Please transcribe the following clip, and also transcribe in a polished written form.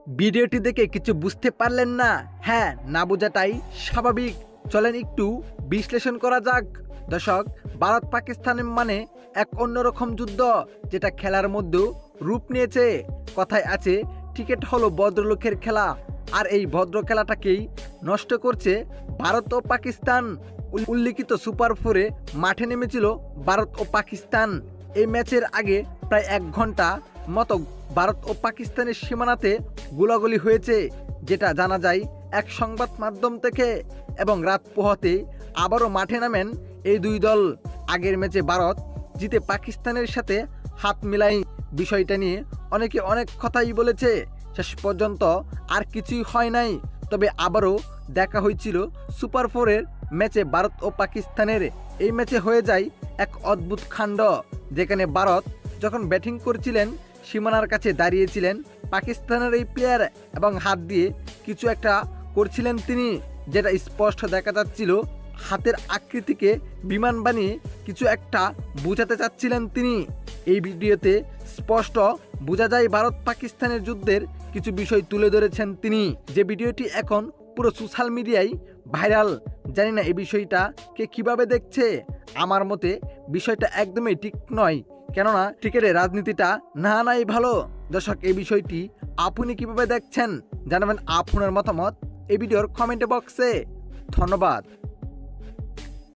ভিডিওটি দেখে কিছু বুঝতে পারলেন না? হ্যাঁ, না বোঝাটাই স্বাভাবিক। চলেন একটু বিশ্লেষণ করা যাক। দর্শক, ভারত পাকিস্তান মানে এক অন্যরকম যুদ্ধ, যেটা খেলার মধ্যেও রূপ নিয়েছে। কথায় আছে, ক্রিকেট হলো ভদ্রলোকের খেলা, আর এই ভদ্র খেলাটাকেই নষ্ট করছে ভারত ও পাকিস্তান। উল্লিখিত সুপার ফোরে মাঠে নেমেছিল ভারত ও পাকিস্তান। এই ম্যাচের আগে প্রায় 1 ঘন্টা মতো ভারত ও পাকিস্তানের সীমানাতে গোলাগুলি হয়েছে, যেটা জানা যায় এক সংবাদ মাধ্যম থেকে। এবং রাত পোহাতে আবারও মাঠে নামেন এই দুই দল। আগের ম্যাচে ভারত জিতে পাকিস্তানের সাথে হাত মিলাই। বিষয়টা নিয়ে অনেকে অনেক কথাই বলেছে, শেষ পর্যন্ত আর কিছুই হয় নাই। তবে আবারও দেখা হয়েছিল সুপার ফোরের ম্যাচে ভারত ও পাকিস্তানের। এই ম্যাচে হয়ে যায় এক অদ্ভুত কাণ্ড, যেখানে ভারত যখন ব্যাটিং করছিলেন সীমানার কাছে দাঁড়িয়েছিলেন পাকিস্তানের এই প্লেয়ার, এবং হাত দিয়ে কিছু একটা করছিলেন তিনি, যেটা স্পষ্ট দেখা যাচ্ছিল হাতের আকৃতিকে বিমান বানিয়ে কিছু একটা বোঝাতে চাচ্ছিলেন তিনি। এই ভিডিওতে স্পষ্ট বোঝা যায় ভারত পাকিস্তানের যুদ্ধের কিছু বিষয় তুলে ধরেছেন তিনি, যে ভিডিওটি এখন পুরো সোশ্যাল মিডিয়ায় ভাইরাল। জানি না এই বিষয়টা কে কিভাবে দেখছে। আমার মতে বিষয়টা একদমই ঠিক নয়, কেননা ক্রিকেটের রাজনীতিটা না নাই ভালো। দর্শক, এই বিষয়টি আপনি কিভাবে দেখছেন জানাবেন আপনার মতামত এই ভিডিওর কমেন্ট বক্সে। ধন্যবাদ।